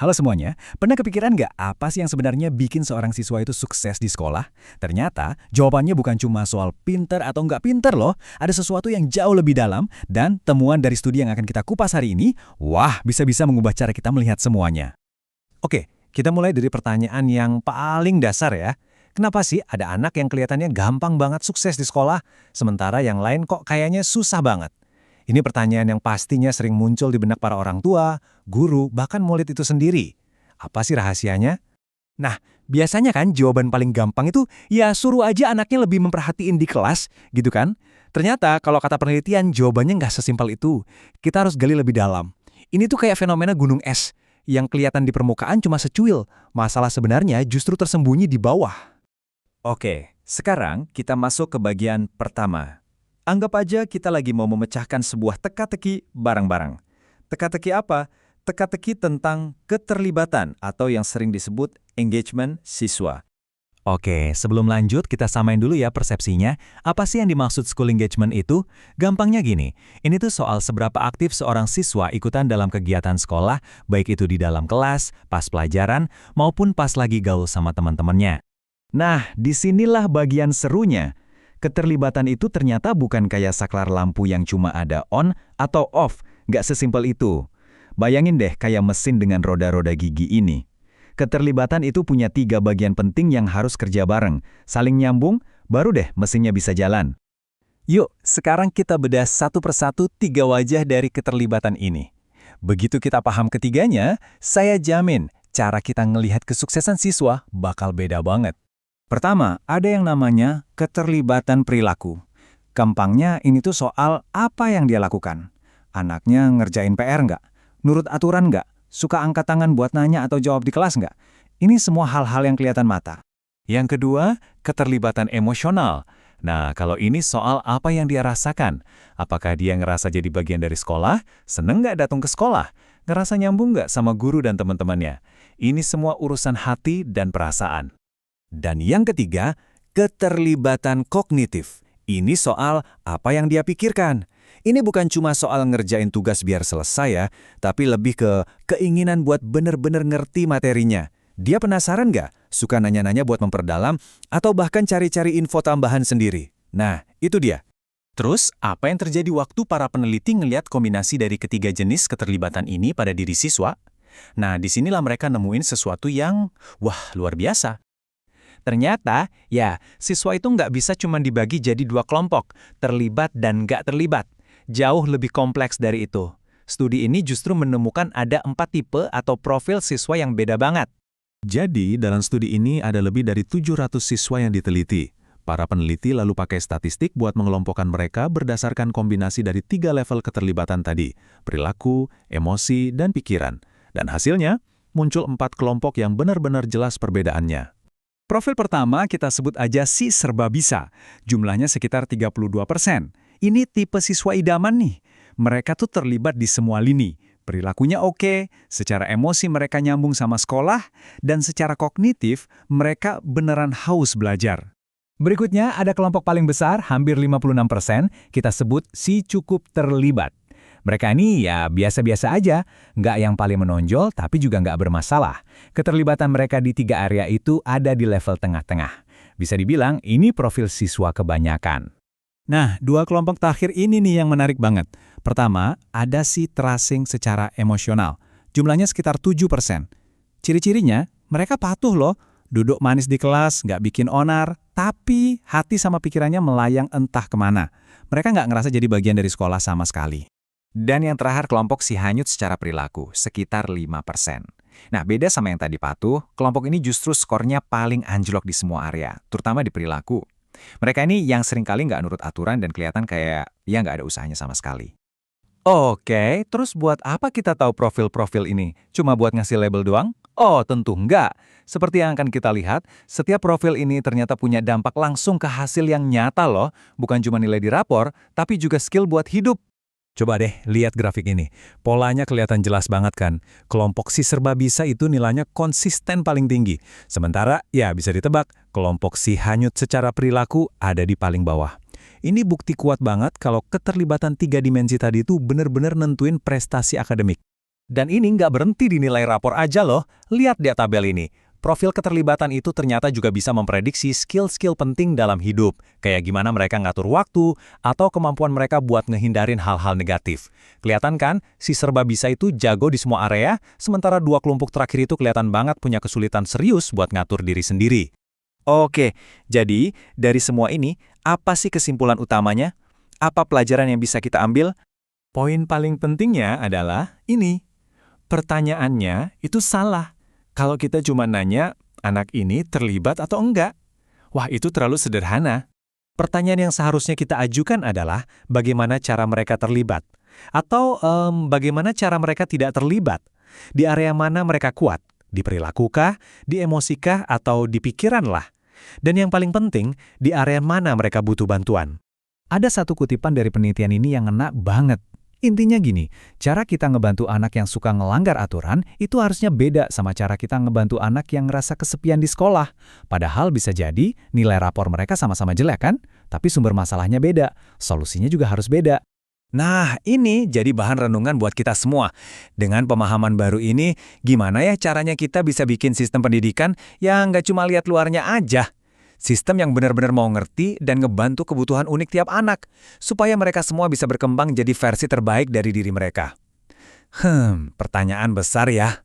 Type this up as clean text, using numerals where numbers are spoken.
Halo semuanya, pernah kepikiran nggak apa sih yang sebenarnya bikin seorang siswa itu sukses di sekolah? Ternyata jawabannya bukan cuma soal pinter atau nggak pinter loh, ada sesuatu yang jauh lebih dalam dan temuan dari studi yang akan kita kupas hari ini, wah bisa-bisa mengubah cara kita melihat semuanya. Oke, kita mulai dari pertanyaan yang paling dasar ya. Kenapa sih ada anak yang kelihatannya gampang banget sukses di sekolah, sementara yang lain kok kayaknya susah banget? Ini pertanyaan yang pastinya sering muncul di benak para orang tua, guru, bahkan murid itu sendiri. Apa sih rahasianya? Nah, biasanya kan jawaban paling gampang itu ya suruh aja anaknya lebih memperhatiin di kelas, gitu kan? Ternyata kalau kata penelitian jawabannya nggak sesimpel itu. Kita harus gali lebih dalam. Ini tuh kayak fenomena gunung es, yang kelihatan di permukaan cuma secuil. Masalah sebenarnya justru tersembunyi di bawah. Oke, sekarang kita masuk ke bagian pertama. Anggap aja kita lagi mau memecahkan sebuah teka-teki bareng-bareng. Teka-teki apa? Teka-teki tentang keterlibatan atau yang sering disebut engagement siswa. Oke, sebelum lanjut kita samain dulu ya persepsinya. Apa sih yang dimaksud school engagement itu? Gampangnya gini, ini tuh soal seberapa aktif seorang siswa ikutan dalam kegiatan sekolah, baik itu di dalam kelas, pas pelajaran, maupun pas lagi gaul sama teman-temannya. Nah, disinilah bagian serunya. Keterlibatan itu ternyata bukan kayak saklar lampu yang cuma ada on atau off, nggak sesimpel itu. Bayangin deh kayak mesin dengan roda-roda gigi ini. Keterlibatan itu punya 3 bagian penting yang harus kerja bareng, saling nyambung, baru deh mesinnya bisa jalan. Yuk, sekarang kita bedah satu persatu 3 wajah dari keterlibatan ini. Begitu kita paham ketiganya, saya jamin cara kita ngelihat kesuksesan siswa bakal beda banget. Pertama, ada yang namanya keterlibatan perilaku. Gampangnya ini tuh soal apa yang dia lakukan. Anaknya ngerjain PR nggak? Nurut aturan nggak? Suka angkat tangan buat nanya atau jawab di kelas nggak? Ini semua hal-hal yang kelihatan mata. Yang kedua, keterlibatan emosional. Nah, kalau ini soal apa yang dia rasakan. Apakah dia ngerasa jadi bagian dari sekolah? Seneng nggak datang ke sekolah? Ngerasa nyambung nggak sama guru dan teman-temannya? Ini semua urusan hati dan perasaan. Dan yang ketiga, keterlibatan kognitif. Ini soal apa yang dia pikirkan. Ini bukan cuma soal ngerjain tugas biar selesai ya, tapi lebih ke keinginan buat bener-bener ngerti materinya. Dia penasaran nggak? Suka nanya-nanya buat memperdalam, atau bahkan cari-cari info tambahan sendiri. Nah, itu dia. Terus, apa yang terjadi waktu para peneliti ngelihat kombinasi dari ketiga jenis keterlibatan ini pada diri siswa? Nah, disinilah mereka nemuin sesuatu yang, wah, luar biasa. Ternyata, ya, siswa itu nggak bisa cuma dibagi jadi 2 kelompok, terlibat dan nggak terlibat. Jauh lebih kompleks dari itu. Studi ini justru menemukan ada 4 tipe atau profil siswa yang beda banget. Jadi, dalam studi ini ada lebih dari 700 siswa yang diteliti. Para peneliti lalu pakai statistik buat mengelompokkan mereka berdasarkan kombinasi dari 3 level keterlibatan tadi, perilaku, emosi, dan pikiran. Dan hasilnya, muncul 4 kelompok yang benar-benar jelas perbedaannya. Profil pertama kita sebut aja si serba bisa. Jumlahnya sekitar 32%. Ini tipe siswa idaman nih. Mereka tuh terlibat di semua lini. Perilakunya oke, secara emosi mereka nyambung sama sekolah, dan secara kognitif mereka beneran haus belajar. Berikutnya ada kelompok paling besar, hampir 56%, kita sebut si cukup terlibat. Mereka ini ya biasa-biasa aja, nggak yang paling menonjol tapi juga nggak bermasalah. Keterlibatan mereka di 3 area itu ada di level tengah-tengah. Bisa dibilang ini profil siswa kebanyakan. Nah, 2 kelompok terakhir ini nih yang menarik banget. Pertama, ada si terasing secara emosional. Jumlahnya sekitar 7%. Ciri-cirinya, mereka patuh loh. Duduk manis di kelas, nggak bikin onar, tapi hati sama pikirannya melayang entah kemana. Mereka nggak ngerasa jadi bagian dari sekolah sama sekali. Dan yang terakhir kelompok si hanyut secara perilaku, sekitar 5%. Nah, beda sama yang tadi patuh, kelompok ini justru skornya paling anjlok di semua area, terutama di perilaku. Mereka ini yang seringkali nggak nurut aturan dan kelihatan kayak ya nggak ada usahanya sama sekali. Oke, terus buat apa kita tahu profil-profil ini? Cuma buat ngasih label doang? Oh, tentu enggak. Seperti yang akan kita lihat, setiap profil ini ternyata punya dampak langsung ke hasil yang nyata loh. Bukan cuma nilai di rapor, tapi juga skill buat hidup. Coba deh lihat grafik ini. Polanya kelihatan jelas banget kan. Kelompok si serba bisa itu nilainya konsisten paling tinggi. Sementara, ya bisa ditebak, kelompok si hanyut secara perilaku ada di paling bawah. Ini bukti kuat banget kalau keterlibatan 3 dimensi tadi itu benar-benar nentuin prestasi akademik. Dan ini nggak berhenti di nilai rapor aja loh. Lihat di tabel ini. Profil keterlibatan itu ternyata juga bisa memprediksi skill-skill penting dalam hidup. Kayak gimana mereka ngatur waktu, atau kemampuan mereka buat ngehindarin hal-hal negatif. Kelihatan kan, si serba bisa itu jago di semua area, sementara dua kelompok terakhir itu kelihatan banget punya kesulitan serius buat ngatur diri sendiri. Oke, jadi dari semua ini, apa sih kesimpulan utamanya? Apa pelajaran yang bisa kita ambil? Poin paling pentingnya adalah ini. Pertanyaannya itu salah. Kalau kita cuma nanya, anak ini terlibat atau enggak? Wah, itu terlalu sederhana. Pertanyaan yang seharusnya kita ajukan adalah bagaimana cara mereka terlibat? Atau bagaimana cara mereka tidak terlibat? Di area mana mereka kuat? Di perilaku-kah? Di emosi-kah? Atau di pikiran lah? Dan yang paling penting, di area mana mereka butuh bantuan? Ada satu kutipan dari penelitian ini yang ngena banget. Intinya gini, cara kita ngebantu anak yang suka ngelanggar aturan itu harusnya beda sama cara kita ngebantu anak yang ngerasa kesepian di sekolah. Padahal bisa jadi nilai rapor mereka sama-sama jelek kan? Tapi sumber masalahnya beda, solusinya juga harus beda. Nah, ini jadi bahan renungan buat kita semua. Dengan pemahaman baru ini, gimana ya caranya kita bisa bikin sistem pendidikan yang nggak cuma lihat luarnya aja? Sistem yang benar-benar mau ngerti dan ngebantu kebutuhan unik tiap anak, supaya mereka semua bisa berkembang jadi versi terbaik dari diri mereka. Pertanyaan besar ya.